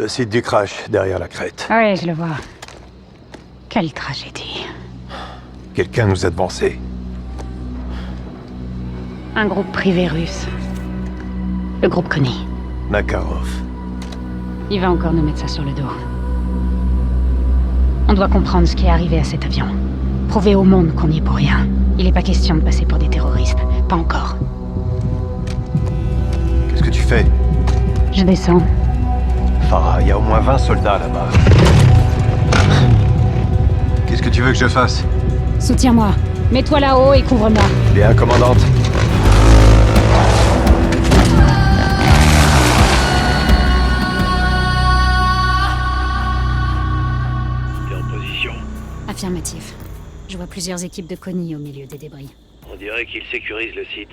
Le site du crash, derrière la crête. Ouais, je le vois. Quelle tragédie. Quelqu'un nous a devancés. Un groupe privé russe. Le groupe Konni. Makarov. Il va encore nous mettre ça sur le dos. On doit comprendre ce qui est arrivé à cet avion. Prouver au monde qu'on n'y est pour rien. Il n'est pas question de passer pour des terroristes. Pas encore. Qu'est-ce que tu fais? Je descends. Farah, il y a au moins 20 soldats là-bas. Qu'est-ce que tu veux que je fasse? Soutiens-moi. Mets-toi là-haut et couvre-moi. Bien, commandante. T'es en position. Affirmatif. Je vois plusieurs équipes de Konni au milieu des débris. On dirait qu'ils sécurisent le site.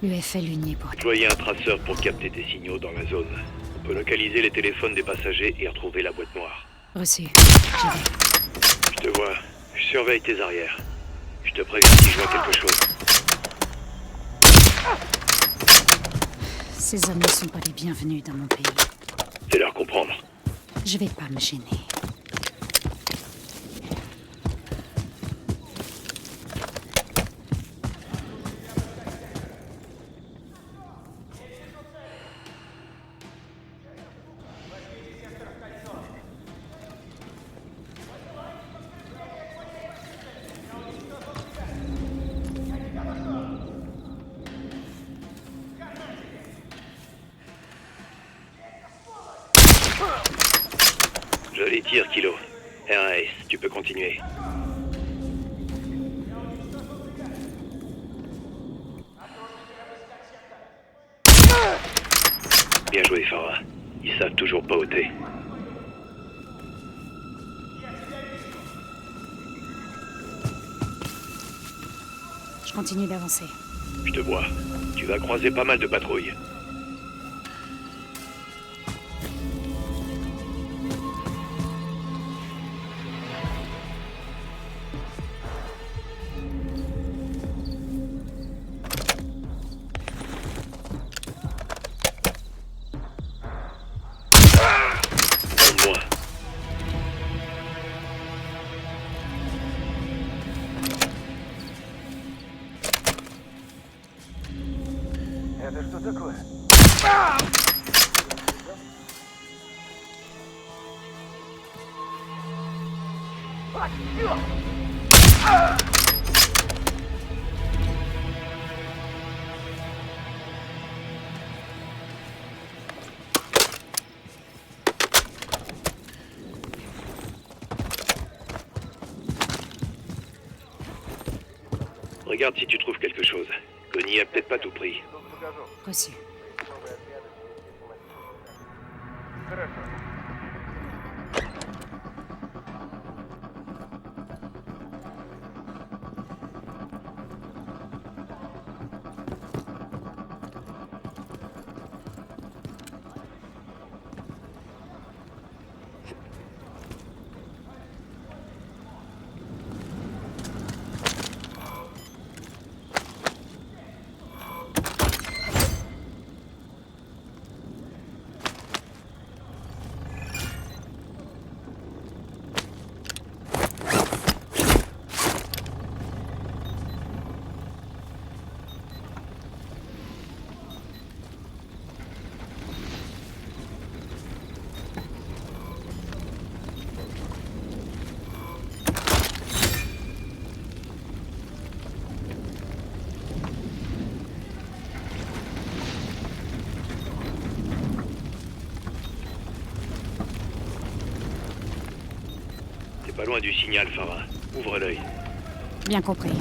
L'UFL uni pour... Déployer un traceur pour capter des signaux dans la zone. On peut localiser les téléphones des passagers et retrouver la boîte noire. Reçu. J'y vais. Je te vois. Je surveille tes arrières. Je te préviens si je vois quelque chose. Ces hommes ne sont pas les bienvenus dans mon pays. C'est leur comprendre. Je vais pas me gêner. Joli tir, Kilo. R1S, tu peux continuer. Bien joué, Farah. Ils savent toujours pas ôter. Je continue d'avancer. Je te vois. Tu vas croiser pas mal de patrouilles. Moi. Это что такое? Regarde si tu trouves quelque chose. Connie a peut-être pas tout pris. Reçu. T'es pas loin du signal, Farah. Ouvre l'œil. Bien compris.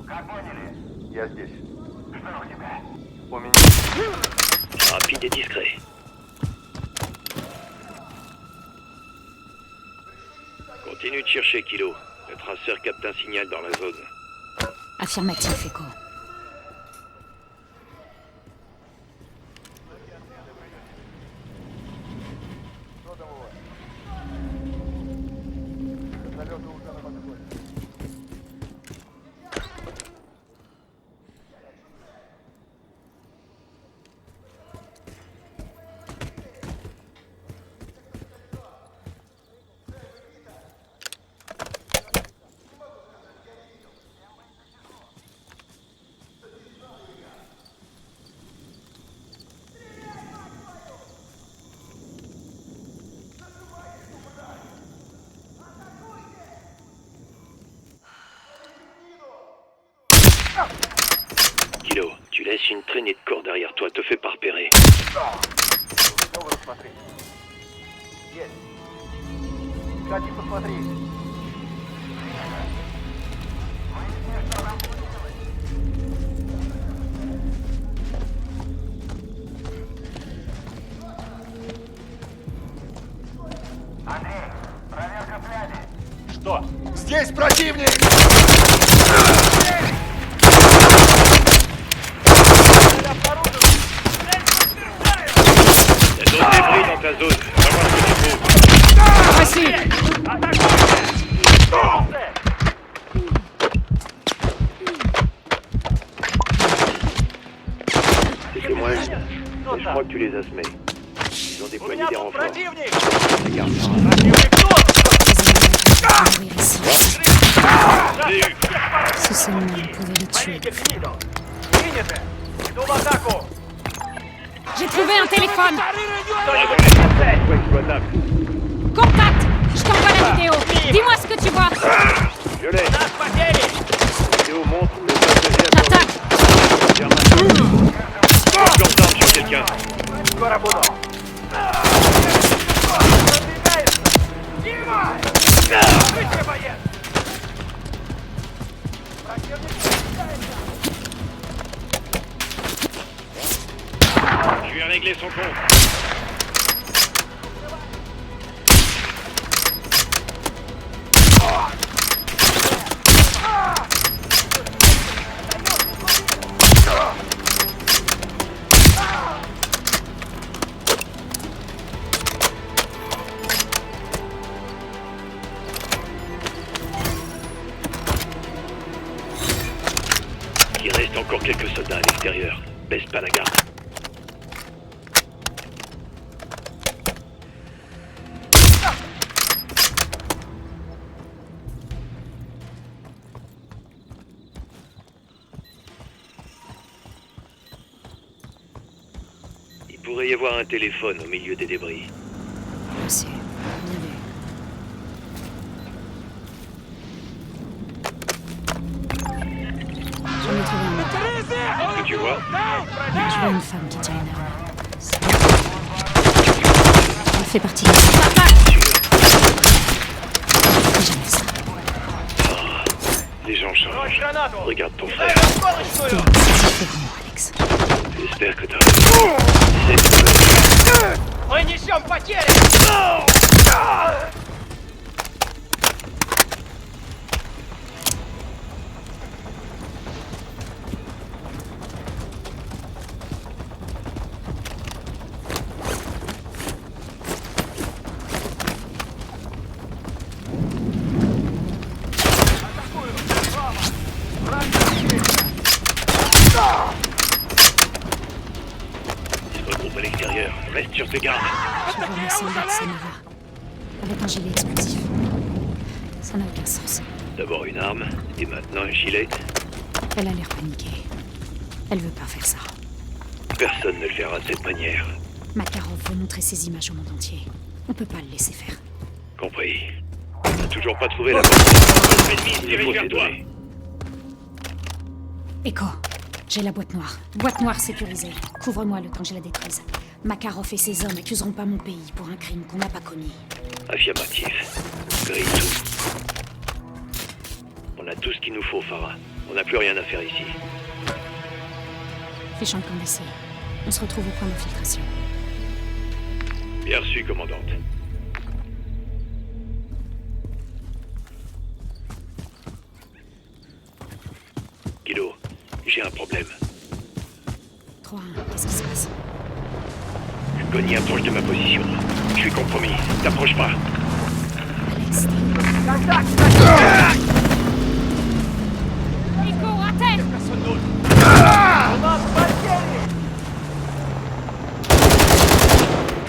Я здесь. У меня... Rapide et discret. Continue de chercher, Kilo. Le traceur capte un signal dans la zone. Affirmatif, Echo. Kilo, tu laisses une traînée de corps derrière toi, te fais pas repérer. Посмотри. Есть. Кстати, посмотри. Андрей, проверка связи. Что? Здесь противник! Il y a d'autres débris dans ta zone. Va voir ce que tu trouves. Voici. C'est moins mais je crois que tu les as semés. Ils ont déployé des renforts. Regarde. Mourir ici. J'ai eu. Si seulement on pouvait les tuer. J'ai trouvé un téléphone. Soit exploitable. Contact. Je t'envoie la vidéo. Dis-moi ce que tu vois. Je l'ai. La vidéo montre le passager à J'attaque. Lance d'armes sur quelqu'un. Je vais régler son compte. Il reste encore quelques soldats à l'extérieur. Baisse pas la garde. Il pourrait y avoir un téléphone au milieu des débris. Merci. Bien vu. J'en ai trouvé un autre. Qu'est-ce que tu vois? Je vois une femme qui tient une arme. Elle fait partie de jamais ça. Les gens changent. Regarde ton frère. C'est différent, Alex. J'espère que t'as raison. C'est Мы несем потери! Ils se regroupent à l'extérieur. Reste sur tes gardes. Je vois un soldat de Samara. Avec un gilet explosif. Ça n'a aucun sens. D'abord une arme, et maintenant un gilet. Elle a l'air paniquée. Elle veut pas faire ça. Personne ne le fera de cette manière. Makarov veut montrer ses images au monde entier. On peut pas le laisser faire. Compris. On n'a toujours pas trouvé la bonne. Notre ennemi se dirige vers toi. Echo, j'ai la boîte noire. Boîte noire sécurisée. Couvre-moi le temps que je la détruise. Makarov et ses hommes accuseront pas mon pays pour un crime qu'on n'a pas commis. Affirmatif. Grille tout. On a tout ce qu'il nous faut, Farah. On n'a plus rien à faire ici. Fais champ de camp d'essai. On se retrouve au point d'infiltration. Bien reçu, commandante. Guido, j'ai un problème. 3-1, qu'est-ce qui se passe? Connie approche de ma position. Je suis compromis. T'approches pas. Alex, t'es où? Nico, à terre!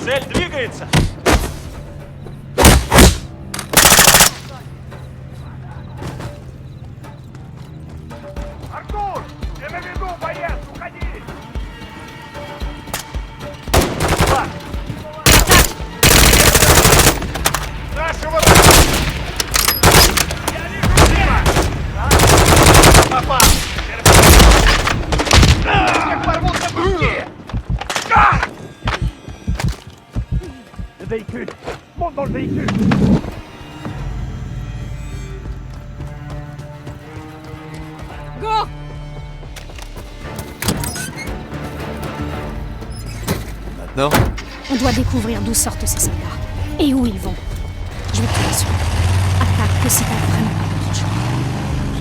Цель двигается! Артур! Я на виду, боец! Уходи! Нашего! Я вижу Дима! Попал! Всех порвут на куски! Le véhicule! Monte dans le véhicule! Go! Maintenant, On doit découvrir d'où sortent ces soldats. Et où ils vont. Je vais te rassurer. Attaque que si t'as vraiment pas d'autre choix.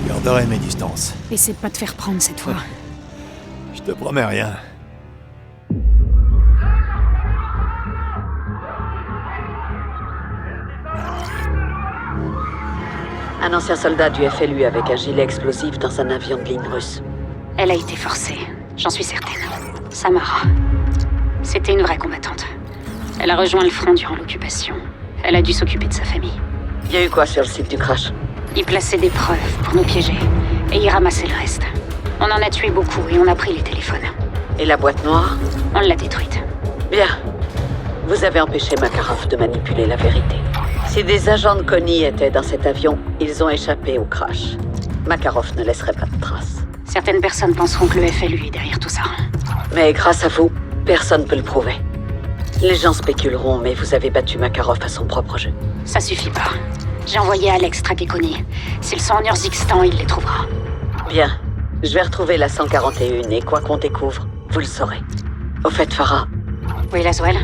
je garderai mes distances. Essaie de pas te faire prendre cette fois. Je te promets rien. Un ancien soldat du FLU avec un gilet explosif dans un avion de ligne russe. Elle a été forcée, j'en suis certaine. Samara. C'était une vraie combattante. Elle a rejoint le front durant l'occupation. Elle a dû s'occuper de sa famille. Il y a eu quoi sur le site du crash? Ils plaçaient des preuves pour nous piéger. Et ils ramassaient le reste. On en a tué beaucoup et on a pris les téléphones. Et la boîte noire? On l'a détruite. Bien. Vous avez empêché Makarov de manipuler la vérité. Si des agents de Connie étaient dans cet avion, ils ont échappé au crash. Makarov ne laisserait pas de traces. Certaines personnes penseront que le FLU est derrière tout ça. Mais grâce à vous, personne ne peut le prouver. Les gens spéculeront, mais vous avez battu Makarov à son propre jeu. Ça suffit pas. J'ai envoyé Alex traquer Connie. S'ils sont en Urzikstan, il les trouvera. Bien. Je vais retrouver la 141 et quoi qu'on découvre, vous le saurez. Au fait, Farah, Oui, Laswell?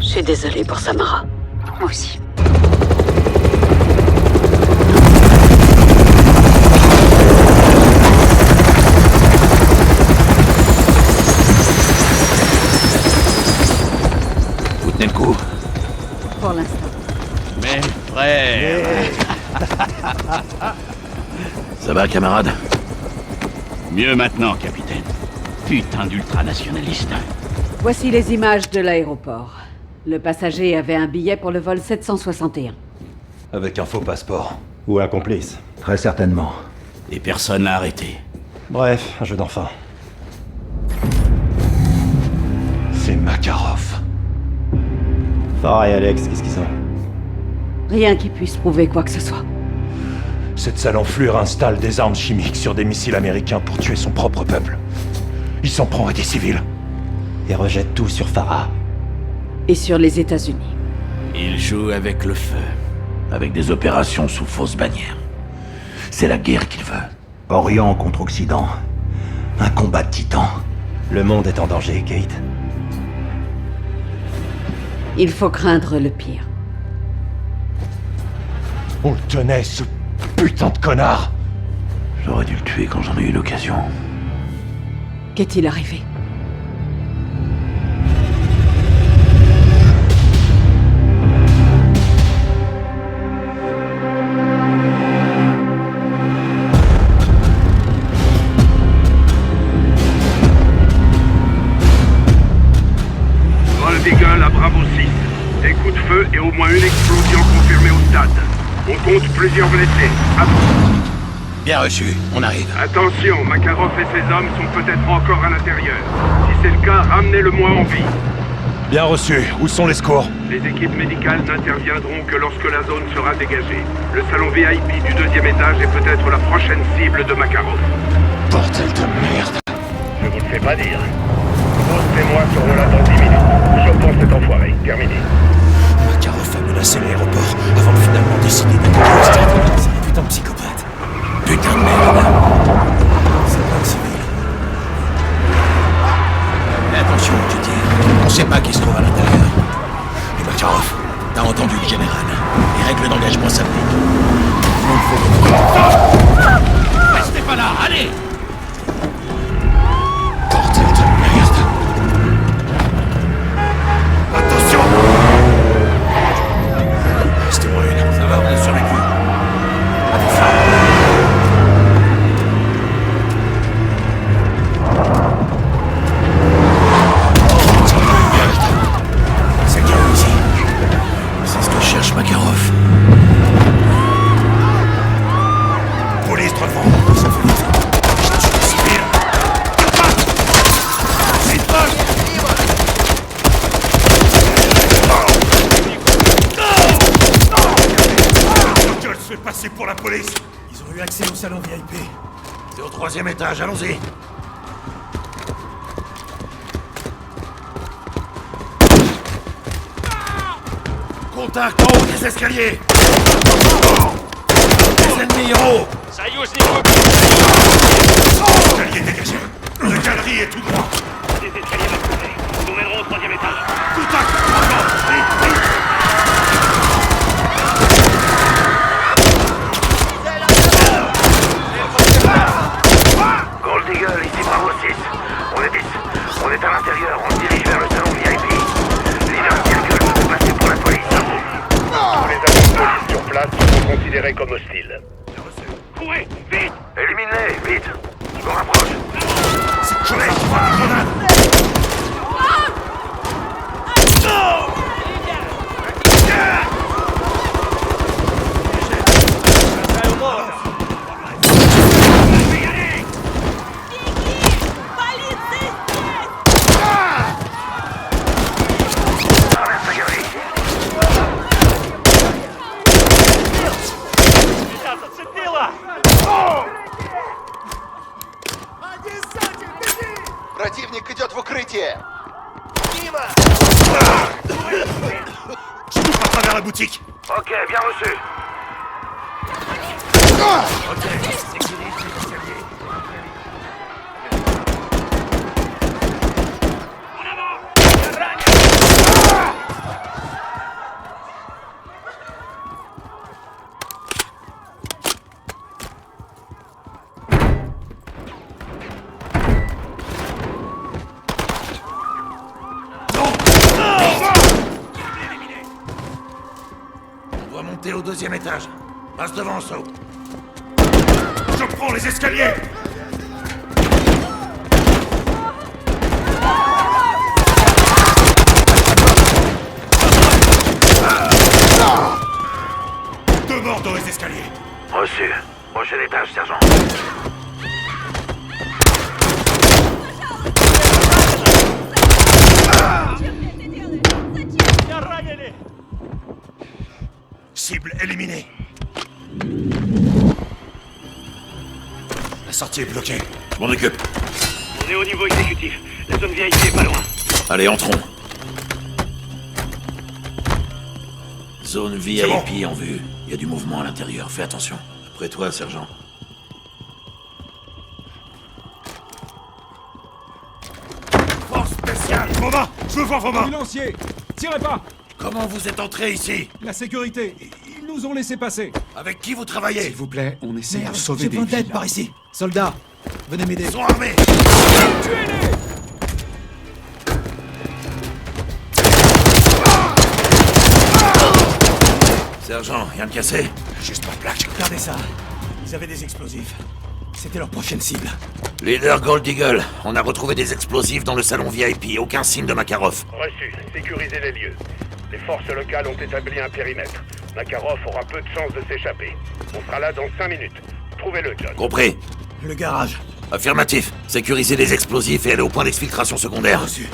je suis désolée pour Samara. Moi aussi. Vous tenez le coup. Pour l'instant. Mes frères! Ça va, camarade? Mieux maintenant, capitaine. Putain d'ultranationaliste. Voici les images de l'aéroport. Le passager avait un billet pour le vol 761. Avec un faux passeport. Ou un complice. Très certainement. Et personne n'a arrêté. Bref, un jeu d'enfant. C'est Makarov. Farah et Alex, qu'est-ce qu'ils ont? Rien qui puisse prouver quoi que ce soit. Cette sale enflure installe des armes chimiques sur des missiles américains pour tuer son propre peuple. Il s'en prend à des civils. Et rejette tout sur Farah. Et sur les États-Unis. Il joue avec le feu. Avec des opérations sous fausse bannière. C'est la guerre qu'il veut. Orient contre Occident. Un combat de titans. Le monde est en danger, Kate. Il faut craindre le pire. On le tenait, ce putain de connard! J'aurais dû le tuer quand j'en ai eu l'occasion. Qu'est-il arrivé? Vol d'Eagle à Bravo 6. Des coups de feu et au moins une explosion confirmée au stade. On compte plusieurs blessés. Bien reçu, on arrive. Attention, Makarov et ses hommes sont peut-être encore à l'intérieur. Si c'est le cas, ramenez-le-moi en vie. Bien reçu. Où sont les secours? Les équipes médicales n'interviendront que lorsque la zone sera dégagée. Le salon VIP du 2e étage est peut-être la prochaine cible de Makarov. Bordel de merde. Je vous le fais pas dire. Pose témoin seront là dans 10 minutes. Chopons cet enfoiré. Terminé. Makarov a menacé l'aéroport avant de finalement décider d'aller au stade. C'est un putain de psychopathe. Putain de merde. Dégage-moi ça, mec. Restez pas là, allez! Bordel de merde! Attention! Restez-moi une. Ça va, on est survécu. C'est bien ici. C'est ce que cherche Makarov. Police devant. Ça fait vite. Je suis civil. C'est une poche. Gueule se fait passer pour la police. Ils ont eu accès au salon VIP. C'est au 3e étage, allons-y. Contact en haut des escaliers. Les ennemis en haut. Escalier dégagé. La galerie est tout droit. Des escaliers de côté. Nous mènerons au 3e étage. Contact. Maintenant. Vite, vite. Gold Eagle, ici Bravo 6. On est 10. On est à l'intérieur. On se dirige vers le salon VIP. Leader Circle se fait passer pour la police. Tous les agents de police sur place sont considérés comme hostiles. Courez, vite! Éliminez-les, vite! Je me rapproche. C'est collé. Prends des grenades. Traverse la galerie. Противник идет в укрытие! Je coupe à travers la boutique. Ok, bien reçu. Ok. Sécurise les escaliers. On doit monter au 2e étage. Passe devant, So. Je prends les escaliers. Deux morts dans les escaliers. Reçu. Prochain étage, sergent. Cible éliminée. La sortie est bloquée. Je m'en occupe. On est au niveau exécutif. La zone VIP est pas loin. Allez, entrons. Zone VIP bon. en vue. Il y a du mouvement à l'intérieur, fais attention. Après toi, sergent. Force spéciale. Voma. Je veux voir Voma. Lancier, tirez pas! Comment vous êtes entré ici? La sécurité, ils nous ont laissé passer. Avec qui vous travaillez? S'il vous plaît, on essaie de Merde, sauver j'ai des besoin d'aide vies. par ici. Soldats, venez m'aider. Ils sont armés. Tuez-les! Sergent, rien de cassé? Juste ma plaque. Regardez ça. Ils avaient des explosifs. C'était leur prochaine cible. Leader Gold Eagle, on a retrouvé des explosifs dans le salon VIP. Aucun signe de Makarov. Reçu. Sécurisez les lieux. Les forces locales ont établi un périmètre. Makarov aura peu de chances de s'échapper. On sera là dans 5 minutes. Trouvez-le, John. Compris. Le garage. Affirmatif. Sécurisez les explosifs et allez au point d'exfiltration secondaire. Reçu.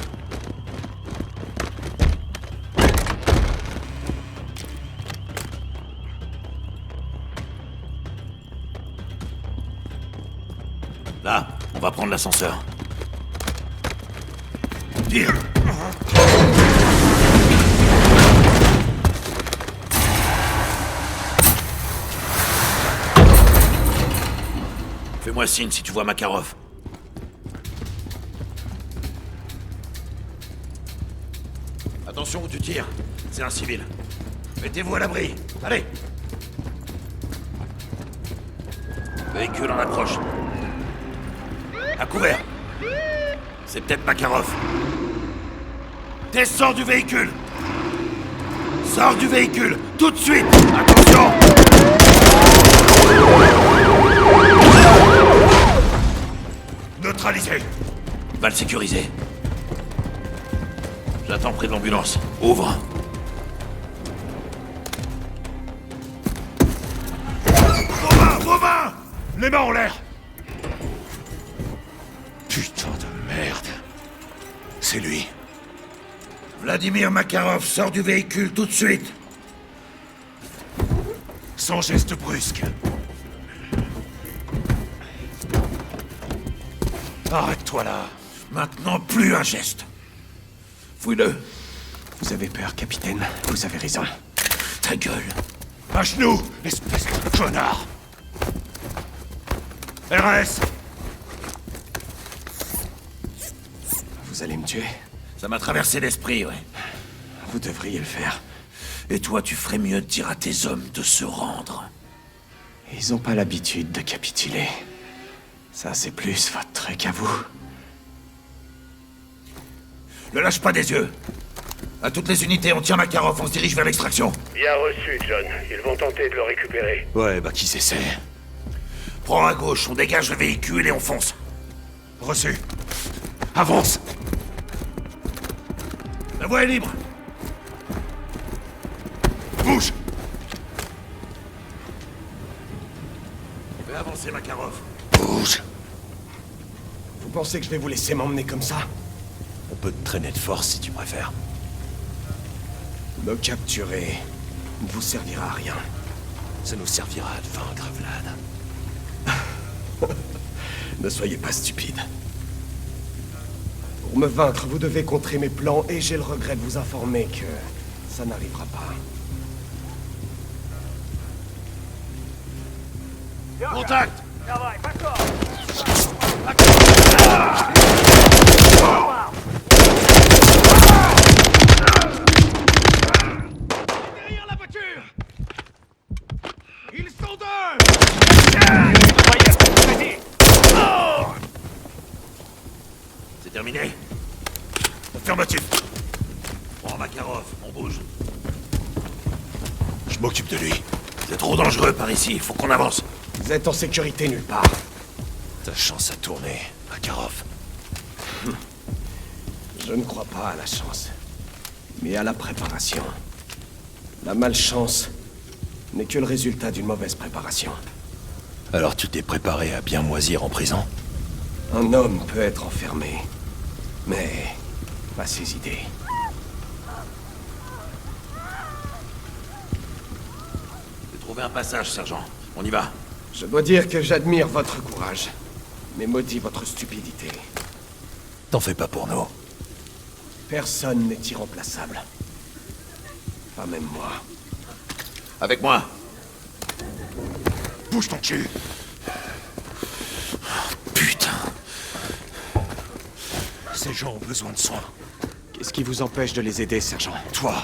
Là, on va prendre l'ascenseur. Tire. Fais-moi signe si tu vois Makarov. Attention où tu tires. C'est un civil. Mettez-vous à l'abri. Allez. Véhicule en approche. À couvert. C'est peut-être Makarov. Descends du véhicule. Sors du véhicule, tout de suite. Attention. Neutralisé. Balle sécurisée. J'attends près de l'ambulance. Ouvre. Vos mains. Les mains en l'air. Putain de merde. C'est lui. Vladimir Makarov sort du véhicule tout de suite. Sans geste brusque. Arrête-toi là. Maintenant, plus un geste. Fouille-le. Vous avez peur, capitaine. Vous avez raison. Ta gueule. À genoux, espèce de connard. RS. Vous allez me tuer? Ça m'a traversé l'esprit, ouais. Vous devriez le faire. Et toi, tu ferais mieux de dire à tes hommes de se rendre. Ils ont pas l'habitude de capituler. Ça, c'est plus votre truc à vous. Ne lâche pas des yeux. À toutes les unités, on tient Makarov, on se dirige vers l'extraction. Bien reçu, John. Ils vont tenter de le récupérer. Ouais, bah qu'ils essaient. Prends à gauche, on dégage le véhicule et on fonce. Reçu. Avance. La voie est libre. Bouge. Fais avancer Makarov. Bouge. Vous pensez que je vais vous laisser m'emmener comme ça? On peut te traîner de force si tu préfères. Me capturer ne vous servira à rien. Ça nous servira à te vaincre, Vlad. Ne soyez pas stupide. Pour me vaincre, vous devez contrer mes plans et j'ai le regret de vous informer que ça n'arrivera pas. Contact. Derrière la voiture. Ils sont deux. C'est terminé. Affirmatif. Prends Makarov, on bouge. Je m'occupe de lui. C'est trop dangereux par ici, il faut qu'on avance. Vous êtes en sécurité nulle part. Ta chance a tourné, Makarov. Je ne crois pas à la chance, mais à la préparation. La malchance n'est que le résultat d'une mauvaise préparation. Alors tu t'es préparé à bien moisir en prison? Un homme peut être enfermé, mais pas ses idées. J'ai trouvé un passage, sergent. On y va. Je dois dire que j'admire votre courage, mais maudis votre stupidité. T'en fais pas pour nous. Personne n'est irremplaçable. Pas même moi. Avec moi. Bouge ton cul! Putain. Ces gens ont besoin de soins. Qu'est-ce qui vous empêche de les aider, sergent? Toi.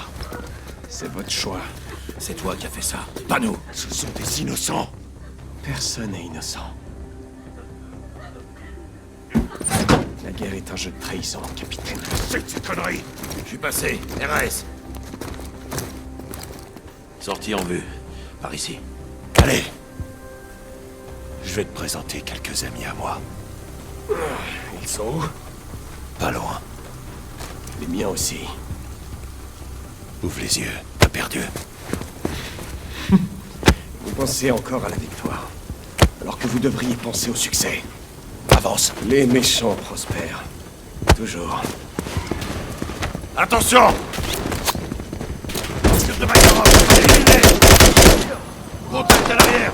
C'est votre choix. C'est toi qui as fait ça, pas nous. Ce sont des innocents. Personne n'est innocent. La guerre est un jeu de trahison, capitaine. C'est cette connerie. Je suis passé. RAS. Sortie en vue. Par ici. Allez. Je vais te présenter quelques amis à moi. Ils sont où? Pas loin. Les miens aussi. Ouvre les yeux. T'as perdu. Vous pensez encore à la victoire, alors que vous devriez penser au succès. Avance. Les méchants prospèrent. Toujours. Attention. Tir de Makarov. Éliminé. Contact à l'arrière.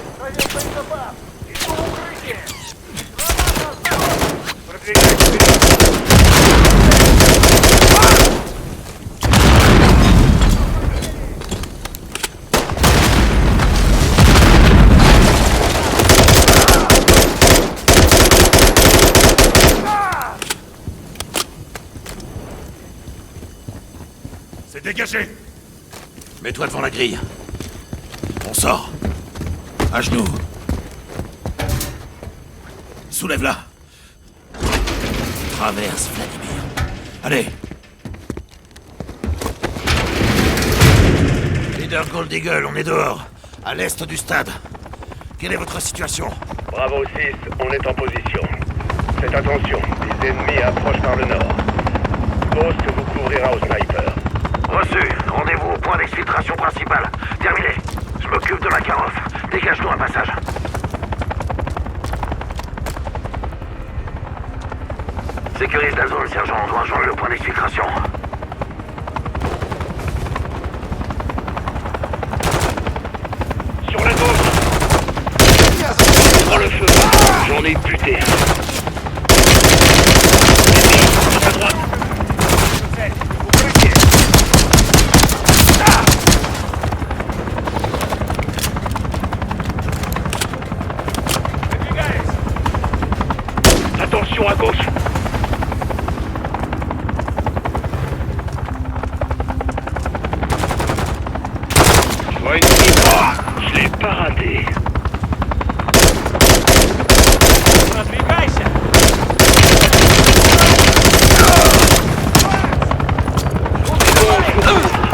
C'est dégagé. Mets-toi devant la grille. On sort. À genoux. Soulève-la. Traverse, Vladimir. Allez. Leader Gold Eagle, on est dehors, à l'est du stade. Quelle est votre situation? Bravo 6, on est en position. Faites attention, les ennemis approchent par le nord. Ghost vous couvrira au sniper. Reçu. Rendez-vous au point d'exfiltration principal. Terminé. Je m'occupe de Makarov. Dégage-nous un passage. Sécurise la zone, sergent. On doit rejoindre le point d'exfiltration. Sur la gauche. Prends le feu. J'en ai buté. À droite. Attention à gauche. Je vois une cible. Je l'ai pas raté.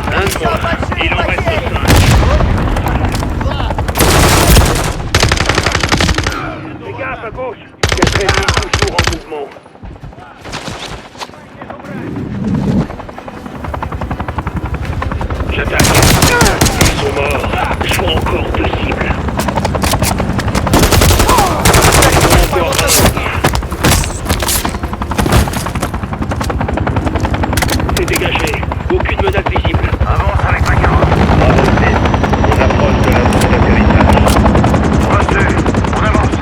Un de moins. Il en reste 5. Fais gaffe à gauche. Quatre ennemis toujours en mouvement. J'attaque. Ils sont morts. Je vois encore 2 cibles. Encore un. C'est dégagé. Aucune menace visible. Avance avec Makarov. Bravo 6, on approche de la zone d'atterrissage. Reçu. On avance.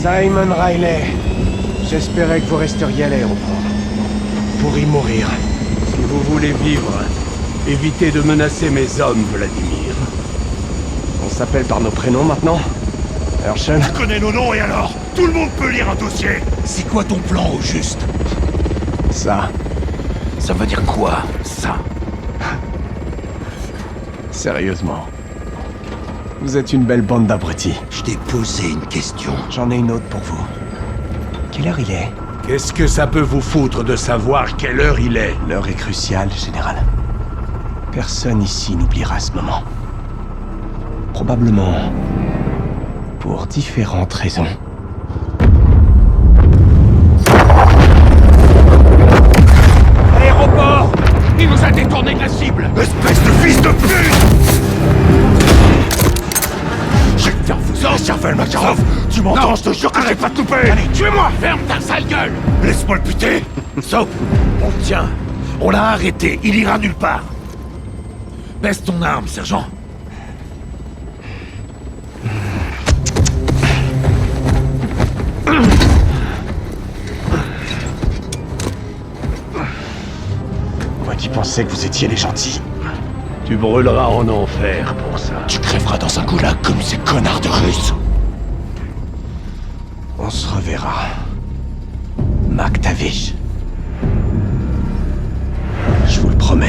Simon Riley, j'espérais que vous resteriez à l'aéroport. Pour y mourir. Si vous voulez vivre, évitez de menacer mes hommes, Vladimir. On s'appelle par nos prénoms maintenant? Herschel? Je connais nos noms et alors? Tout le monde peut lire un dossier. C'est quoi ton plan au juste? Ça. Ça veut dire quoi, ça? Sérieusement. Vous êtes une belle bande d'abrutis. Je t'ai posé une question. J'en ai une autre pour vous. Quelle heure il est? Qu'est-ce que ça peut vous foutre de savoir quelle heure il est? L'heure est cruciale, général. Personne ici n'oubliera ce moment. Probablement pour différentes raisons. Aéroport! Il nous a détourné de la cible! Espèce de fils de pute! Je vais te faire foutre le cervelle, Makarov! Tu m'entends, je te jure que j'ai pas te louper! Allez, tuez-moi! Ferme ta sale gueule! Laisse-moi le buter! Soap, on le tient. On l'a arrêté, il ira nulle part. Baisse ton arme, sergent. Moi qui pensais que vous étiez les gentils. Tu brûleras en enfer pour ça. Tu crèveras dans un goulag comme ces connards de Russes. On se reverra. MacTavish. Je vous le promets.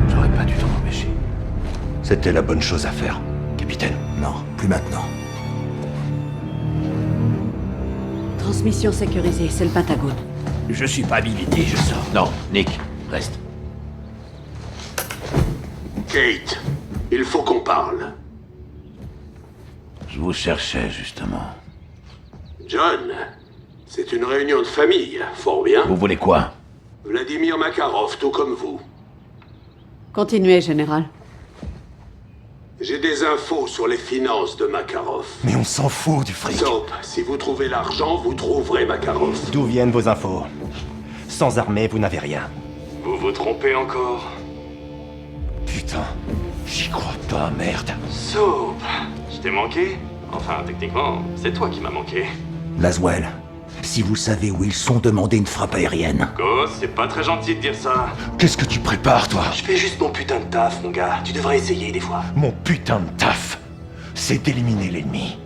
J'aurais pas dû t'en empêcher. C'était la bonne chose à faire, capitaine. Non, plus maintenant. Transmission sécurisée, c'est le Pentagone. Je suis pas habilité, je sors. Non, Nick, reste. Kate, il faut qu'on parle. Je vous cherchais, justement. John, c'est une réunion de famille, fort bien. Vous voulez quoi? Vladimir Makarov, tout comme vous. Continuez, général. J'ai des infos sur les finances de Makarov. Mais on s'en fout du fric. Soap, si vous trouvez l'argent, vous trouverez Makarov. D'où viennent vos infos? Sans armée, vous n'avez rien. Vous vous trompez encore? Putain. raison. J'y crois pas, merde. Soap, je t'ai manqué? Enfin, techniquement, c'est toi qui m'as manqué. Laswell, si vous savez où ils sont, demandez une frappe aérienne. Ghost, c'est pas très gentil de dire ça. Qu'est-ce que tu prépares, toi? Je fais juste mon putain de taf, mon gars. Tu devrais essayer des fois. Mon putain de taf, c'est d'éliminer l'ennemi.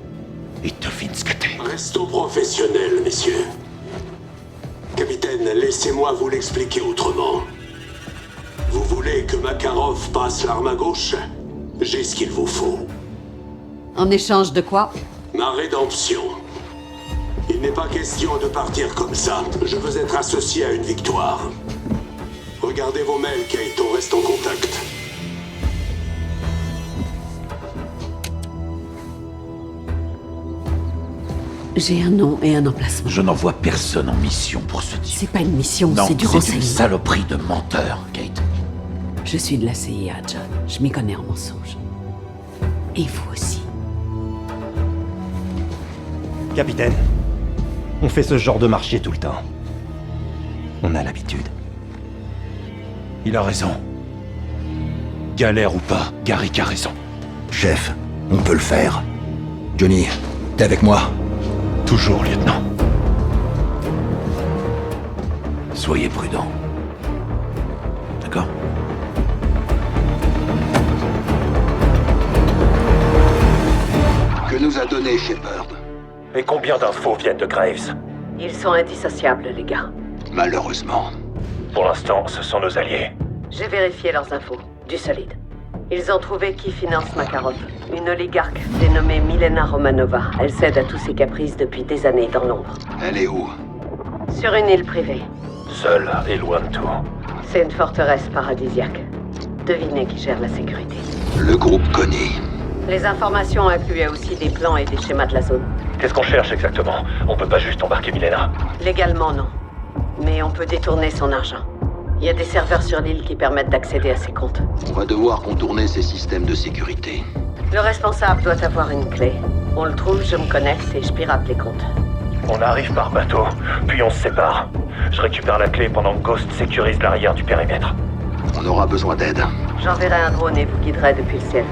Et devine ce que t'es. Restons professionnels, messieurs. Capitaine, laissez-moi vous l'expliquer autrement. Vous voulez que Makarov passe l'arme à gauche? J'ai ce qu'il vous faut. En échange de quoi? Ma rédemption. Il n'est pas question de partir comme ça. Je veux être associé à une victoire. Regardez vos mails, Kate, on reste en contact. J'ai un nom et un emplacement. Je n'envoie personne en mission pour ce type. C'est pas une mission, Non, c'est du c'est une renseignement. saloperie de menteur, Kate. Je suis de la CIA, John. Je m'y connais en mensonges. Et vous aussi. Capitaine, on fait ce genre de marché tout le temps. On a l'habitude. Il a raison. Galère ou pas, Garrick a raison. Chef, on peut le faire. Johnny, t'es avec moi? Toujours, lieutenant. Soyez prudent. D'accord? Que nous a donné Shepard? Et combien d'infos viennent de Graves? Ils sont indissociables, les gars. Malheureusement. Pour l'instant, ce sont nos alliés. J'ai vérifié leurs infos. Du solide. Ils ont trouvé qui finance Makarov. Une oligarque dénommée Milena Romanova. Elle cède à tous ses caprices depuis des années dans l'ombre. Elle est où? Sur une île privée. Seul et loin de tout. C'est une forteresse paradisiaque. Devinez qui gère la sécurité. Le groupe Connie. Les informations incluaient aussi des plans et des schémas de la zone. Qu'est-ce qu'on cherche exactement? On peut pas juste embarquer Milena. Légalement, non. Mais on peut détourner son argent. Il y a des serveurs sur l'île qui permettent d'accéder à ses comptes. On va devoir contourner ces systèmes de sécurité. Le responsable doit avoir une clé. On le trouve, je me connecte et je pirate les comptes. On arrive par bateau, puis on se sépare. Je récupère la clé pendant que Ghost sécurise l'arrière du périmètre. On aura besoin d'aide. J'enverrai un drone et vous guiderai depuis le ciel.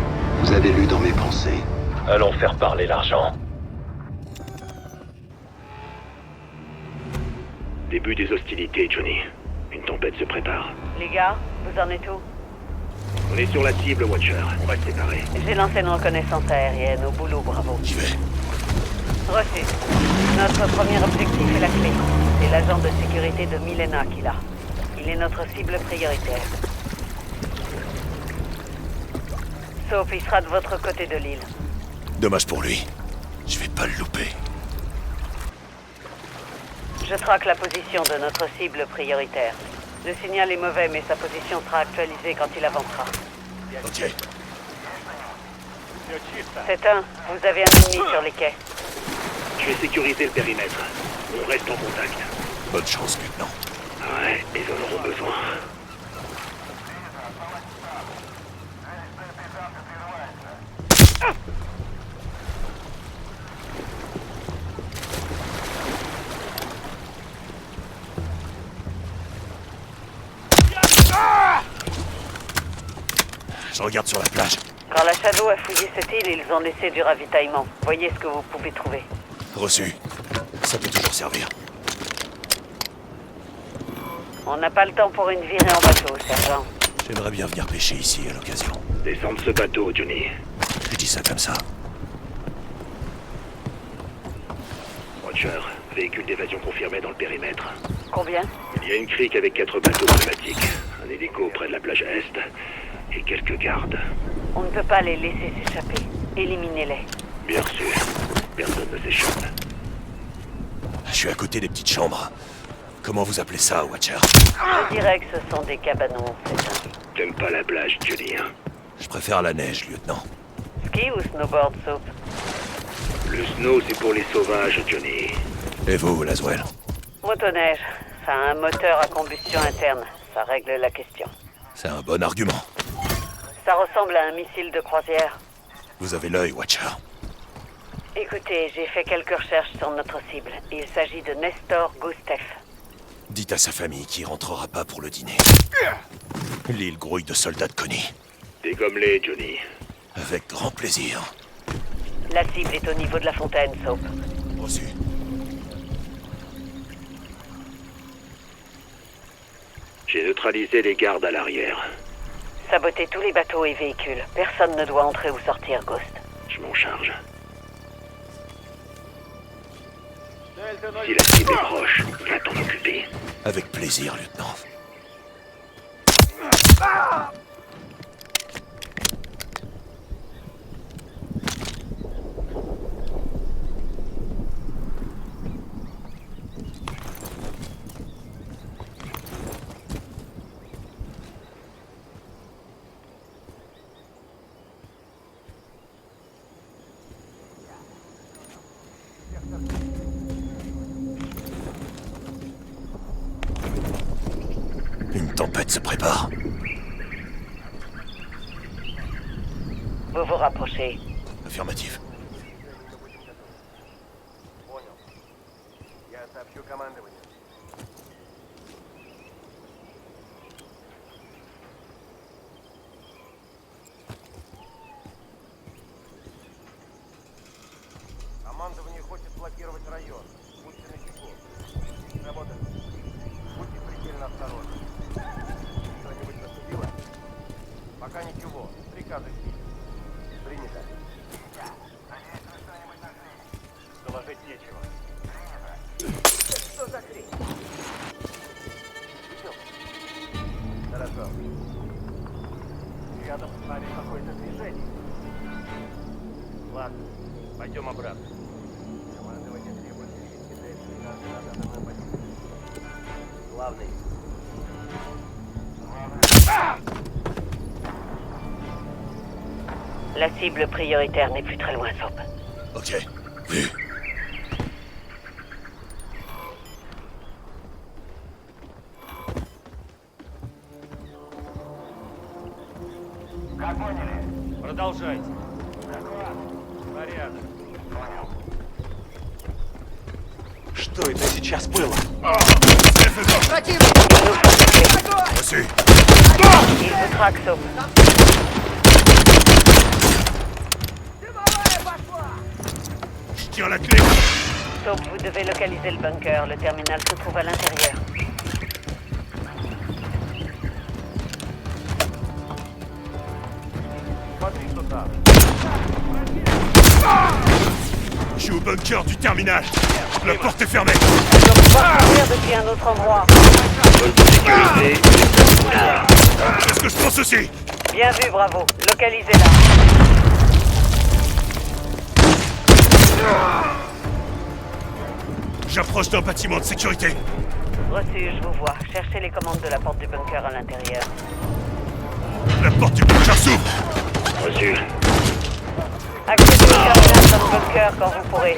Vous avez lu dans mes pensées. Allons faire parler l'argent. Début des hostilités, Johnny. Une tempête se prépare. Les gars, vous en êtes où? On est sur la cible, Watcher. On va se séparer. J'ai lancé une reconnaissance aérienne. Au boulot, bravo. J'y vais. Reçu. Notre premier objectif est la clé. C'est l'agent de sécurité de Milena qui l'a. Il est notre cible prioritaire. Sauf il sera de votre côté de l'île. Dommage pour lui. Je vais pas le louper. Je traque la position de notre cible prioritaire. Le signal est mauvais, mais sa position sera actualisée quand il avancera. Ok. C'est un. Vous avez un ennemi sur les quais. Je vais sécuriser le périmètre. On reste en contact. Bonne chance, lieutenant. Ouais, ils en auront besoin. Je regarde sur la plage. Quand la Shadow a fouillé cette île, ils ont laissé du ravitaillement. Voyez ce que vous pouvez trouver. Reçu. Ça peut toujours servir. On n'a pas le temps pour une virée en bateau, sergent. J'aimerais bien venir pêcher ici à l'occasion. Descendre ce bateau, Johnny. Je dis ça comme ça. Watcher, véhicule d'évasion confirmé dans le périmètre. Combien? Il y a une crique avec 4 bateaux pneumatiques, un hélico près de la plage est et quelques gardes. On ne peut pas les laisser s'échapper. Éliminez-les. Bien sûr, personne ne s'échappe. Je suis à côté des petites chambres. Comment vous appelez ça, Watcher? Je dirais que ce sont des cabanons, c'est un. T'aimes pas la plage, Johnny, hein? Je préfère la neige, lieutenant. Ski ou snowboard, Soap? Le snow, c'est pour les sauvages, Johnny. Et vous, Laswell? Motoneige. Ça a un moteur à combustion interne. Ça règle la question. C'est un bon argument. Ça ressemble à un missile de croisière. Vous avez l'œil, Watcher. Écoutez, j'ai fait quelques recherches sur notre cible. Il s'agit de Nestor Gustev. Dites à sa famille qu'il rentrera pas pour le dîner. L'île grouille de soldats de Connie. Dégomme-les, Johnny. Avec grand plaisir. La cible est au niveau de la fontaine, Soap. Reçu. J'ai neutralisé les gardes à l'arrière. Sabotez tous les bateaux et véhicules. Personne ne doit entrer ou sortir, Ghost. Je m'en charge. Si la cible est proche, va t'en occuper. Avec plaisir, lieutenant. Une tempête se prépare. Vous vous rapprochez. Affirmatif. Командование хочет блокировать район. Будьте начеку. Работа. Будьте предельно осторожны. Что-нибудь наступило? Пока ничего. Приказы есть. Принято. Доложить нечего. Что за хрень? Идем. Хорошо. Рядом с нами какое-то движение. Ладно, пойдем обратно. Командование требует перевести действия на данную позицию. Главный. La cible prioritaire n'est plus très loin, Soap. Ok. Vu. Как поняли? Продолжайте. Порядок. Что это сейчас было? Reçu. Il vous traque, Soap. Je tire la clé. Soap, vous devez localiser le bunker. Le terminal se trouve à l'intérieur. Смотри, что там. Je suis au bunker du terminal. La porte est fermée. On doit pouvoir courir depuis un autre endroit. C'est ce que je pense aussi. Bien vu, bravo. Localisez-la. J'approche d'un bâtiment de sécurité. Reçu, je vous vois. Cherchez les commandes de la porte du bunker à l'intérieur. La porte du bunker s'ouvre. Reçu. Accédez au terminal dans le bunker quand vous pourrez.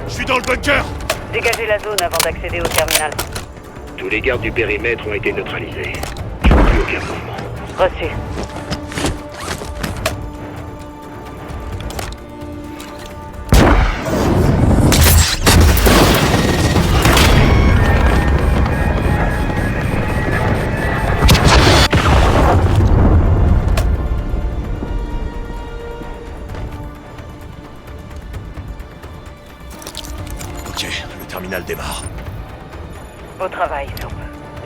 Je suis dans le bunker. Dégagez la zone avant d'accéder au terminal. Tous les gardes du périmètre ont été neutralisés. Je vois plus aucun mouvement. Reçu. Ok, le terminal démarre. Beau travail, Soap.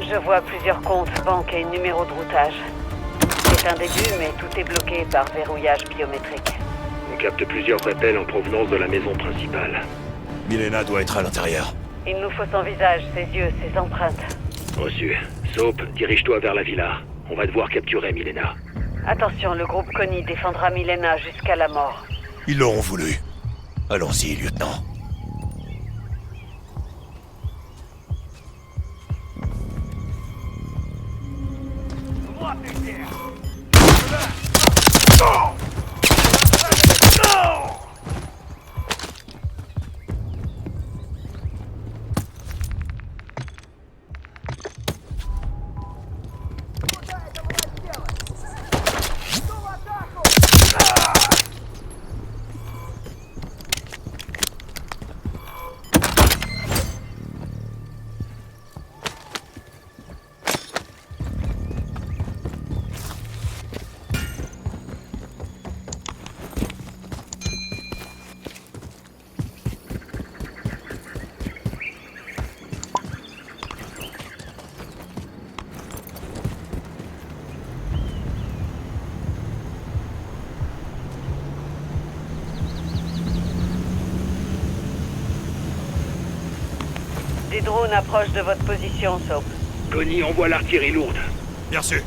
Je vois plusieurs comptes, banques et numéros de routage. C'est un début, mais tout est bloqué par verrouillage biométrique. On capte plusieurs appels en provenance de la maison principale. Milena doit être à l'intérieur. Il nous faut son visage, ses yeux, ses empreintes. Reçu. Soap, dirige-toi vers la villa. On va devoir capturer Milena. Attention, le groupe Connie défendra Milena jusqu'à la mort. Ils l'auront voulu. Allons-y, lieutenant. Вот ты где! drones approchent de votre position, Soap. Connie envoie l'artillerie lourde. Bien sûr.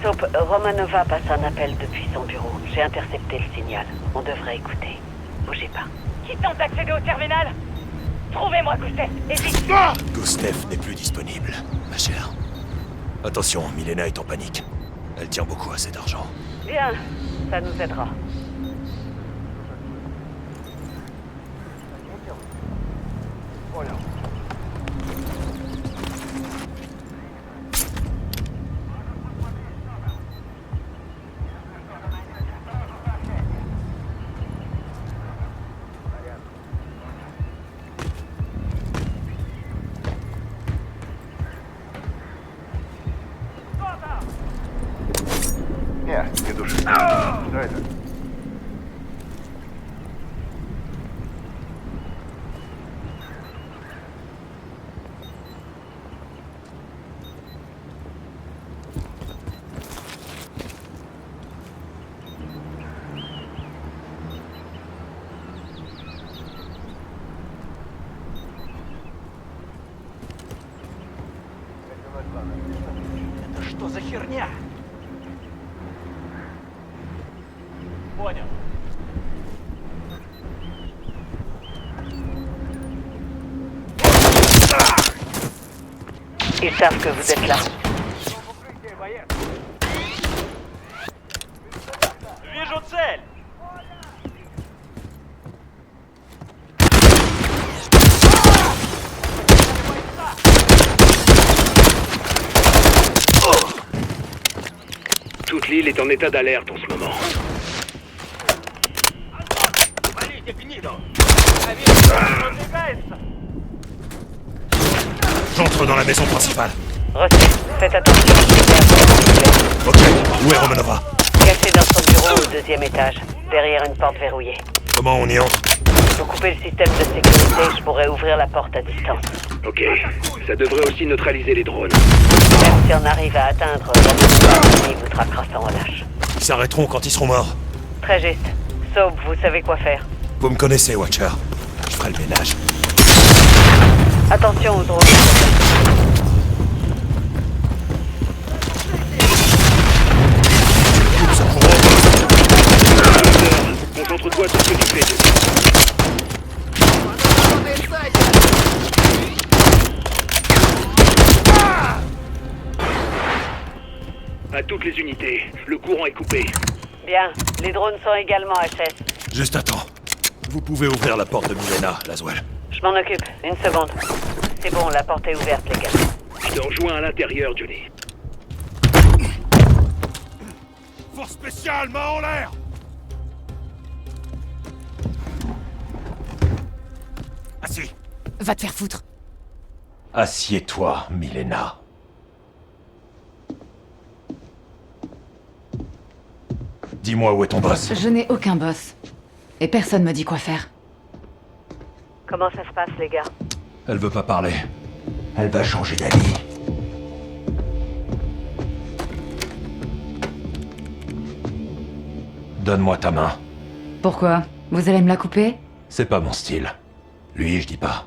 Soap, Romanova passe un appel depuis son bureau. J'ai intercepté le signal. On devrait écouter. Bougez pas. Qui tente d'accéder au terminal? Trouvez-moi Gustav, et vite! Gustav n'est plus disponible, ma chère. Attention, Milena est en panique. Elle tient beaucoup à cet argent. Bien, ça nous aidera. Нет, не души. Что это? Это что за херня? Понял. Ils savent que vous êtes là. Вижу цель! Toute l'île est en état d'alerte en ce moment. J'entre dans la maison principale. Reçu. Faites attention. Ok, où est Romanova? Caché dans son bureau au deuxième étage, derrière une porte verrouillée. Comment on y entre? Vous coupez le système de sécurité, je pourrais ouvrir la porte à distance. Ok, ça devrait aussi neutraliser les drones. Même si on arrive à atteindre, il vous traquera sans relâche. Ils s'arrêteront quand ils seront morts. Très juste. Soap, vous savez quoi faire. Vous me connaissez, Watcher. Je ferai le ménage. Attention aux drones. Concentre-toi sur ce que tu fais. À toutes les unités, le courant est coupé. Bien, les drones sont également HS. Juste à temps. Vous pouvez ouvrir la porte de Milena, Laswell. Je m'en occupe, une seconde. C'est bon, la porte est ouverte, les gars. Je te rejoins à l'intérieur, Johnny. Force spéciale, main en l'air! Assis. Va te faire foutre. Assieds-toi, Milena. Dis-moi où est ton boss. Je n'ai aucun boss. Et personne me dit quoi faire. Comment ça se passe, les gars? Elle veut pas parler. Elle va changer d'avis. Donne-moi ta main. Pourquoi? Vous allez me la couper? C'est pas mon style. Lui, je dis pas.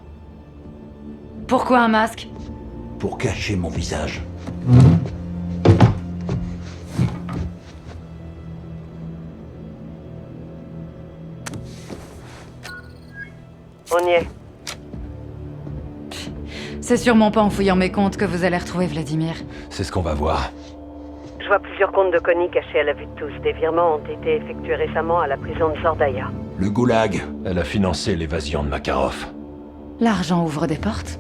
Pourquoi un masque? Pour cacher mon visage. On y est. C'est sûrement pas en fouillant mes comptes que vous allez retrouver Vladimir. C'est ce qu'on va voir. Je vois plusieurs comptes de Connie cachés à la vue de tous. Des virements ont été effectués récemment à la prison de Zordaya. Le goulag. Elle a financé l'évasion de Makarov. L'argent ouvre des portes?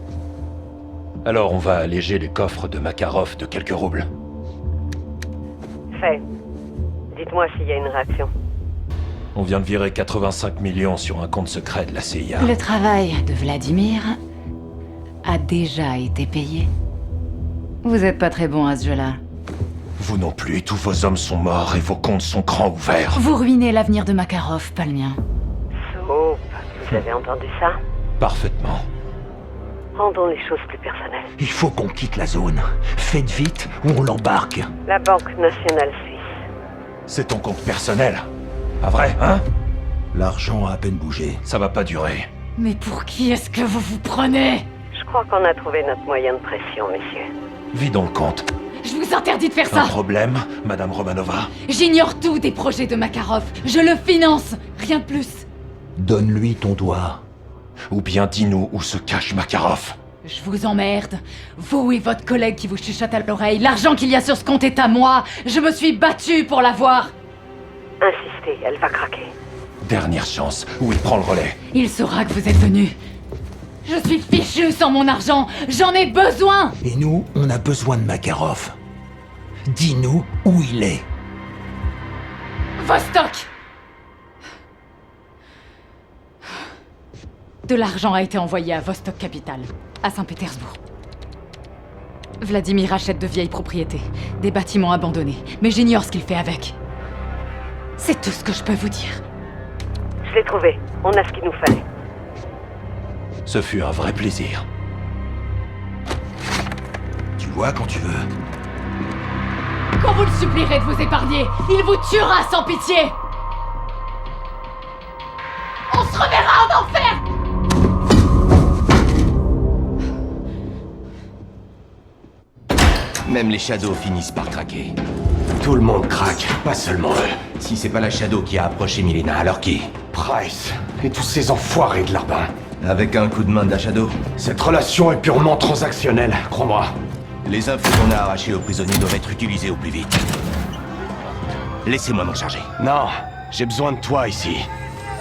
Alors on va alléger les coffres de Makarov de quelques roubles. Fait. Dites-moi s'il y a une réaction. On vient de virer 85 millions sur un compte secret de la CIA. Le travail de Vladimir a déjà été payé. Vous êtes pas très bon à ce jeu-là. Vous non plus, tous vos hommes sont morts et vos comptes sont grands ouverts. Vous ruinez l'avenir de Makarov, pas le mien. Soap, vous avez entendu ça? Parfaitement. Rendons les choses plus personnelles. Il faut qu'on quitte la zone. Faites vite ou on l'embarque. La Banque Nationale Suisse. C'est ton compte personnel. Pas vrai, hein? L'argent a à peine bougé. Ça va pas durer. Mais pour qui est-ce que vous vous prenez? Je crois qu'on a trouvé notre moyen de pression, messieurs. Vidons le compte. Je vous interdis de faire ça! Un problème, Madame Romanova? J'ignore tout des projets de Makarov. Je le finance, rien de plus. Donne-lui ton doigt. Ou bien dis-nous où se cache Makarov. Je vous emmerde. Vous et votre collègue qui vous chuchote à l'oreille. L'argent qu'il y a sur ce compte est à moi. Je me suis battue pour l'avoir. Insistez, elle va craquer. Dernière chance, où il prend le relais. Il saura que vous êtes venu. Je suis fichu sans mon argent. J'en ai besoin. Et nous, on a besoin de Makarov. Dis-nous où il est. Vostok! De l'argent a été envoyé à Vostok Capital, à Saint-Pétersbourg. Vladimir achète de vieilles propriétés, des bâtiments abandonnés, mais j'ignore ce qu'il fait avec. C'est tout ce que je peux vous dire. Je l'ai trouvé. On a ce qu'il nous fallait. Ce fut un vrai plaisir. Tu vois quand tu veux. Quand vous le supplierez de vous épargner, il vous tuera sans pitié. On se reverra en enfer. Même les Shadows finissent par craquer. Tout le monde craque, pas seulement eux. Si c'est pas la Shadow qui a approché Milena, alors qui? Price et tous ces enfoirés de Larbin. Avec un coup de main de la Shadow? Cette relation est purement transactionnelle, crois-moi. Les infos qu'on a arrachées aux prisonniers doivent être utilisées au plus vite. Laissez-moi m'en charger. Non, j'ai besoin de toi ici.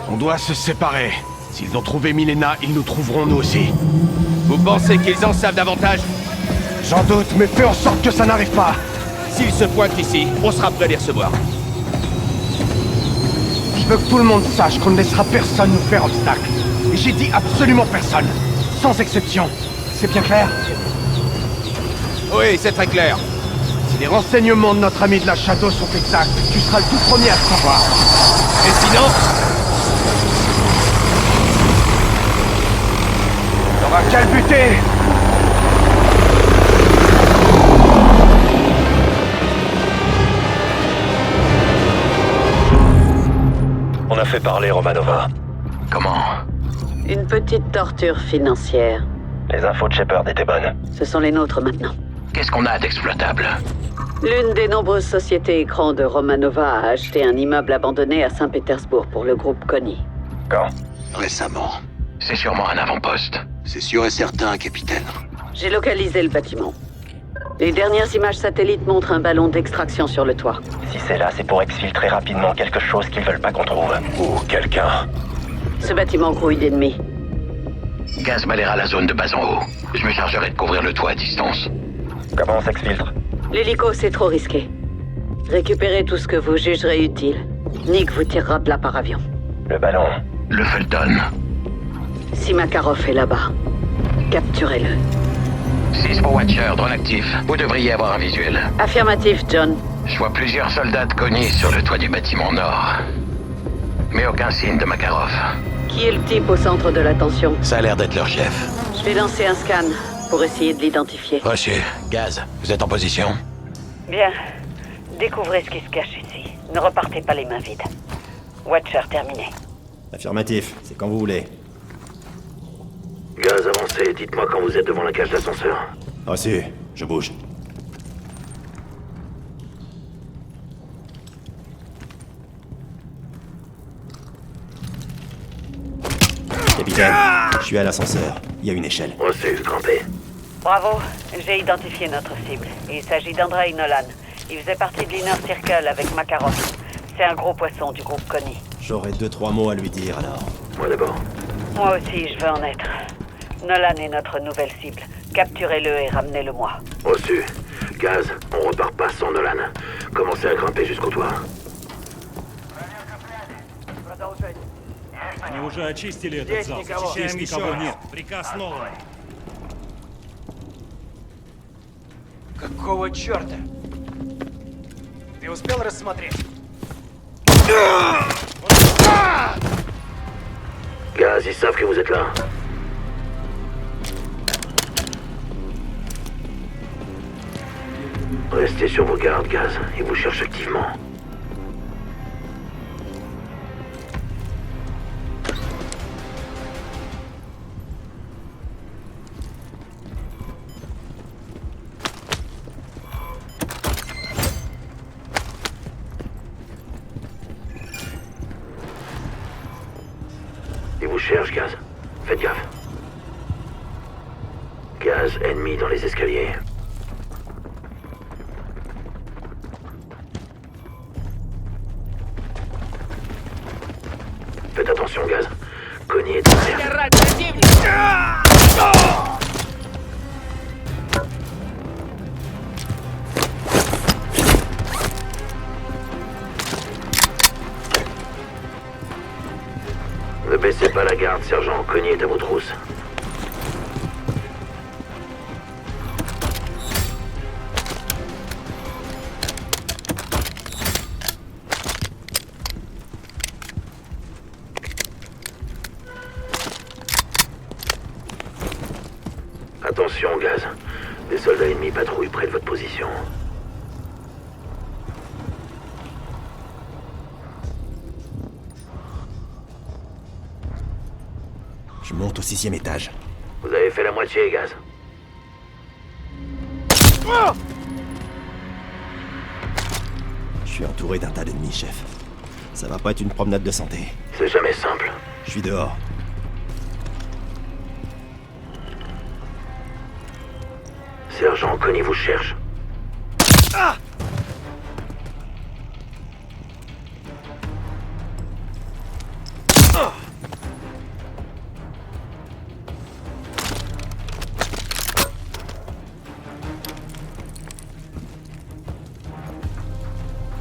On doit se séparer. S'ils ont trouvé Milena, ils nous trouveront nous aussi. Vous pensez qu'ils en savent davantage? J'en doute, mais fais en sorte que ça n'arrive pas. S'ils se pointent ici, on sera prêt à les recevoir. Je veux que tout le monde sache qu'on ne laissera personne nous faire obstacle. Et j'ai dit absolument personne. Sans exception. C'est bien clair? Oui, c'est très clair. Si les renseignements de notre ami de la Shadow sont exacts, tu seras le tout premier à le savoir. Et sinon... T'auras qu'à le buter! On a fait parler Romanova. Comment? Une petite torture financière. Les infos de Shepard étaient bonnes. Ce sont les nôtres maintenant. Qu'est-ce qu'on a d'exploitable? L'une des nombreuses sociétés écrans de Romanova a acheté un immeuble abandonné à Saint-Pétersbourg pour le groupe Konni. Quand? Récemment. C'est sûrement un avant-poste. C'est sûr et certain, capitaine. J'ai localisé le bâtiment. Les dernières images satellites montrent un ballon d'extraction sur le toit. Si c'est là, c'est pour exfiltrer rapidement quelque chose qu'ils veulent pas qu'on trouve. Ou quelqu'un. Ce bâtiment grouille d'ennemis. Gaz balayera la zone de bas en haut. Je me chargerai de couvrir le toit à distance. Comment on s'exfiltre? L'hélico, c'est trop risqué. Récupérez tout ce que vous jugerez utile. Nick vous tirera de là par avion. Le ballon. Le Fulton. Si Makarov est là-bas, capturez-le. 6 pour Watcher, drone actif. Vous devriez avoir un visuel. Affirmatif, John. Je vois plusieurs soldats de Konni sur le toit du bâtiment nord. Mais aucun signe de Makarov. Qui est le type au centre de l'attention? Ça a l'air d'être leur chef. Je vais lancer un scan pour essayer de l'identifier. Reçu. Gaz, vous êtes en position? Bien. Découvrez ce qui se cache ici. Ne repartez pas les mains vides. Watcher terminé. Affirmatif, c'est quand vous voulez. Gaz avancé, dites-moi quand vous êtes devant la cage d'ascenseur. Reçu, je bouge. Capitaine, je suis à l'ascenseur. Il y a une échelle. Reçu, grimpez. Bravo, j'ai identifié notre cible. Il s'agit d'Andrei Nolan. Il faisait partie de l'Inner Circle avec Makarov. C'est un gros poisson du groupe Konni. J'aurais 2-3 mots à lui dire alors. Moi d'abord. Moi aussi, je veux en être. Nolan est notre nouvelle cible. Capturez-le et ramenez-le-moi. Reçu. Gaz, on repart pas sans Nolan. Commencez à grimper jusqu'au toit. Они уже очистили этот зал. Здесь никого нет. Приказ Нолана. Какого черта? Ты успел рассмотреть? Gaz, ils savent que vous êtes là. Restez sur vos gardes, Gaz. Ils vous cherchent activement. cherche, Gaz. Faites gaffe. Gaz ennemi dans les escaliers. Faites attention, Gaz. Connie est derrière. Ne baissez pas la garde, sergent. Connie est à vos trousses. Attention, Gaz. Des soldats ennemis patrouillent près de votre position. Je monte au 6e étage. Vous avez fait la moitié, Gaz. Je suis entouré d'un tas d'ennemis, chef. Ça va pas être une promenade de santé. C'est jamais simple. Je suis dehors. Sergent, Connie vous cherche.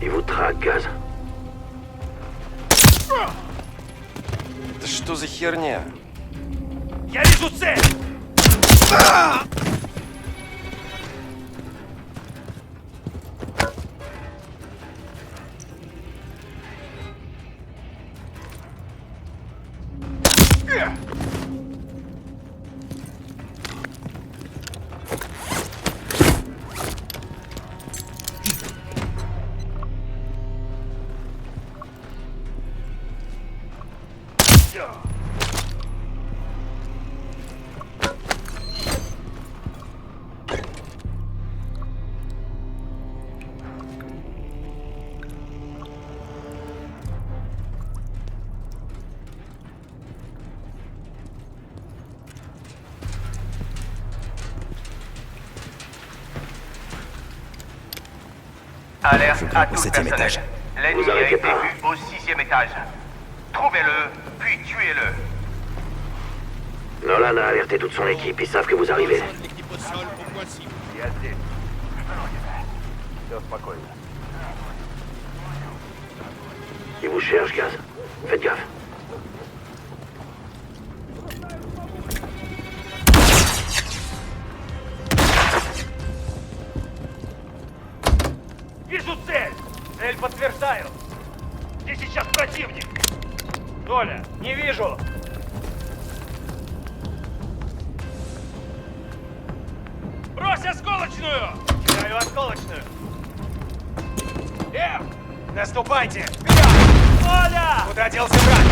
Il vous traque, Gaz. Да что за херня? Я вижу цель! Je grimpe au 7e étage. L'ennemi a été vu au 6e étage. Trouvez-le, puis tuez-le. Nolan a alerté toute son équipe. Ils savent que vous arrivez. Ils vous cherchent, Gaz. Faites gaffe. Вижу цель! Цель подтверждаю! Где сейчас противник? Толя, не вижу! Брось осколочную! Кидаю осколочную! Наступайте! Вперед! Толя! Куда делся брат?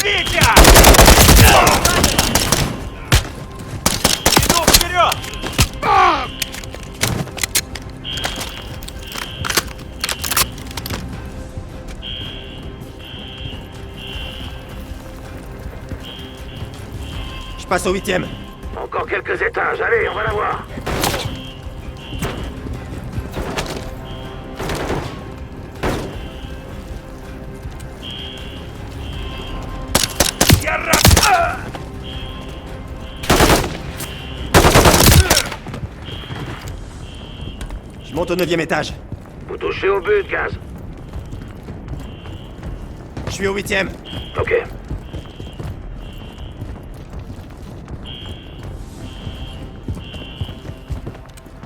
Витя! Иду вперед! Je passe au 8e. Encore quelques étages. Allez, on va la voir. Je monte au 9e étage. Vous touchez au but, Gaz. Je suis au 8e. Ok.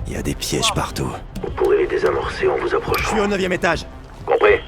Il y a des pièges partout. Vous pourrez les désamorcer en vous Je approchant. suis au 9e étage. Compris?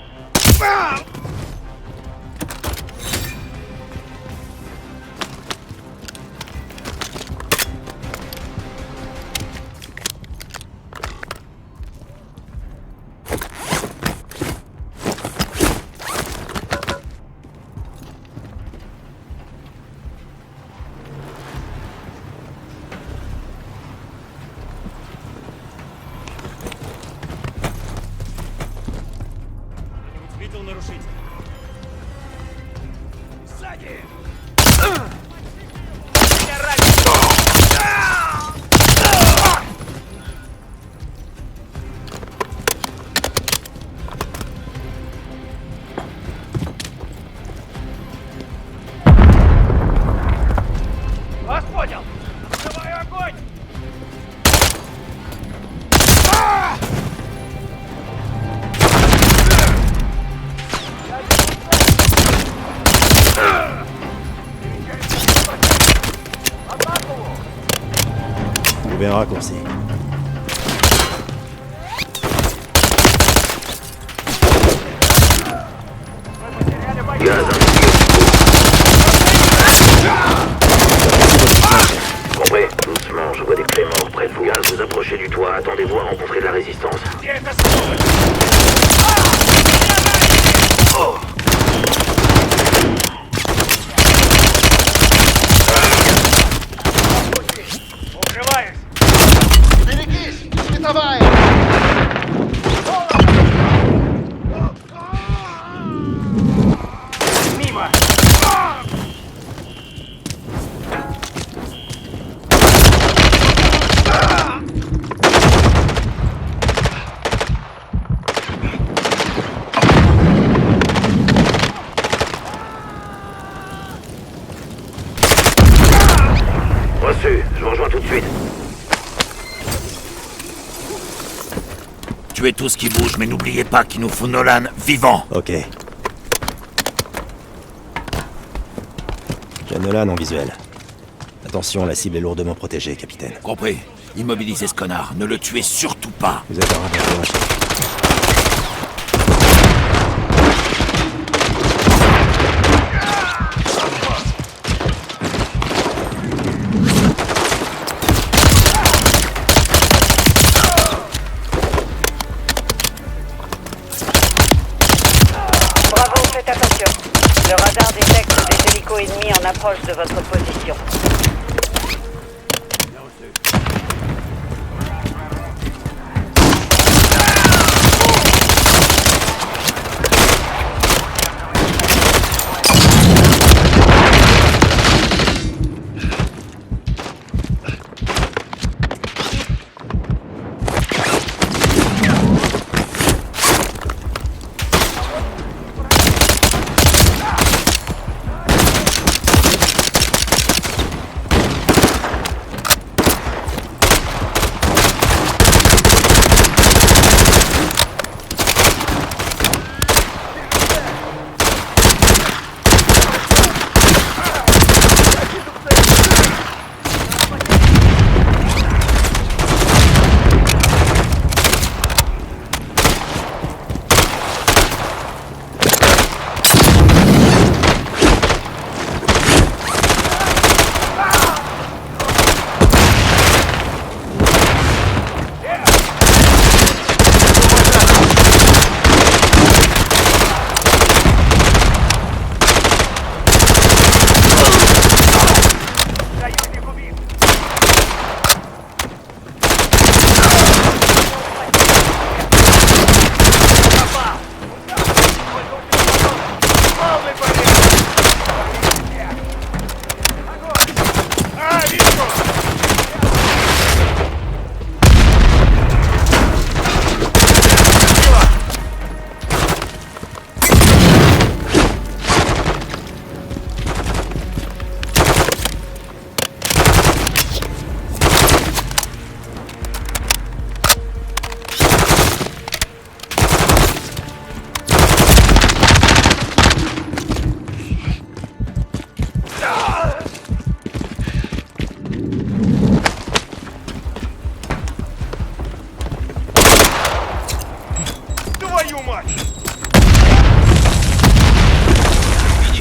trouvé un raccourci. Compris. Doucement, je vois des clés morts près de vous. Gaz, vous approchez du toit, attendez-vous à rencontrer de la résistance. Reçu, je vous rejoins tout de suite. Tuez tout ce qui bouge, mais n'oubliez pas qu'il nous faut Nolan vivant. Ok. J'ai Nolan en visuel. Attention, la cible est lourdement protégée, capitaine. Compris. Immobilisez ce connard. Ne le tuez surtout pas. Vous êtes un rabatteur, chef. Bravo, faites attention. Le radar détecte des hélicos ennemis en approche de votre position.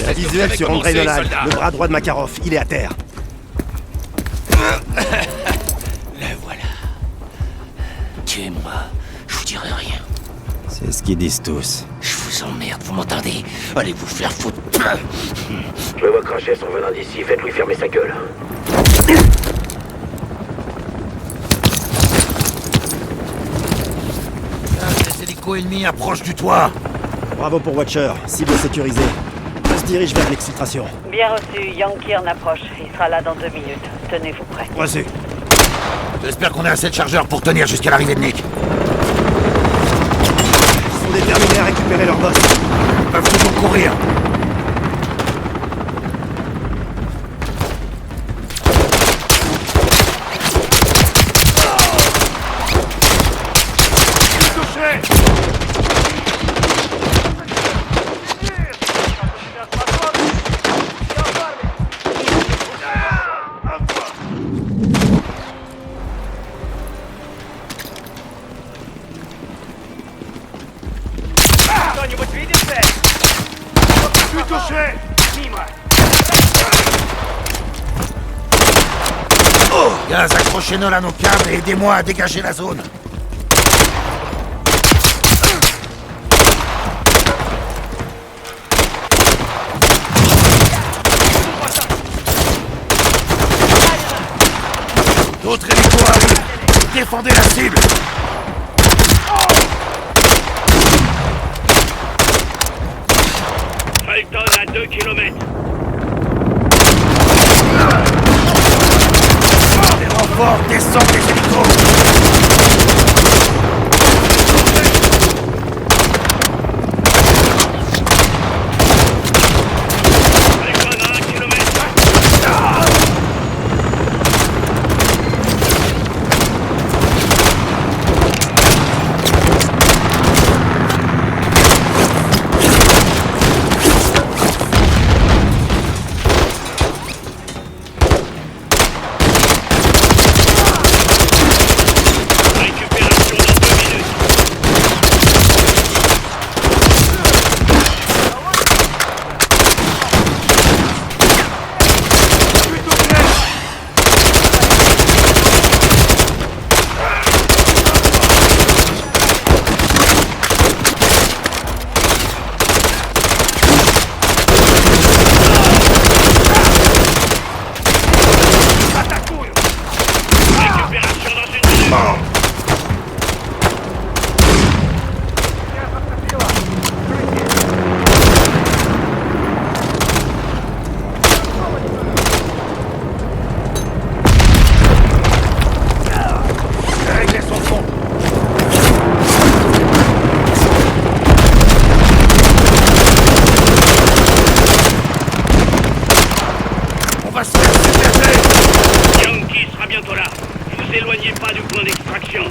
La visuelle sur Andrei Nolan, le bras droit de Makarov. Il est à terre. Le voilà. Tuez-moi, je vous dirai rien. C'est ce qu'ils disent tous. Je vous emmerde, vous m'entendez? Allez vous faire foutre. Je le vois cracher en venant d'ici, faites-lui fermer sa gueule. Les hélicos ennemis approchent du toit. Bravo pour Watcher, cible sécurisée. On se dirige vers l'exfiltration. Bien reçu, Yankee en approche. Il sera là dans 2 minutes. Tenez-vous prêts. Reçu. J'espère qu'on a assez de chargeurs pour tenir jusqu'à l'arrivée de Nick. Ils sont déterminés à récupérer leur boss. Ils peuvent toujours courir. touché! Mimo! Oh, gaz, accrochez Nolan au câble et aidez-moi à dégager la zone. D'autres hélicos arrivent. Défendez la cible. Fulton à 2 km. Les renforts descendent des hélicos. Yankee sera bientôt là. Vous éloignez pas du point d'extraction.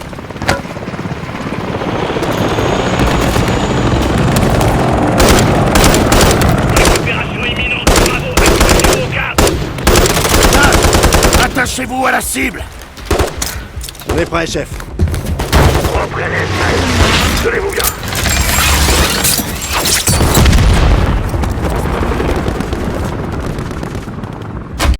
Récupération imminente. Bravo, accrochez-vous au câble. Attachez-vous à la cible. On est prêt, chef. En plein air, tenez-vous bien.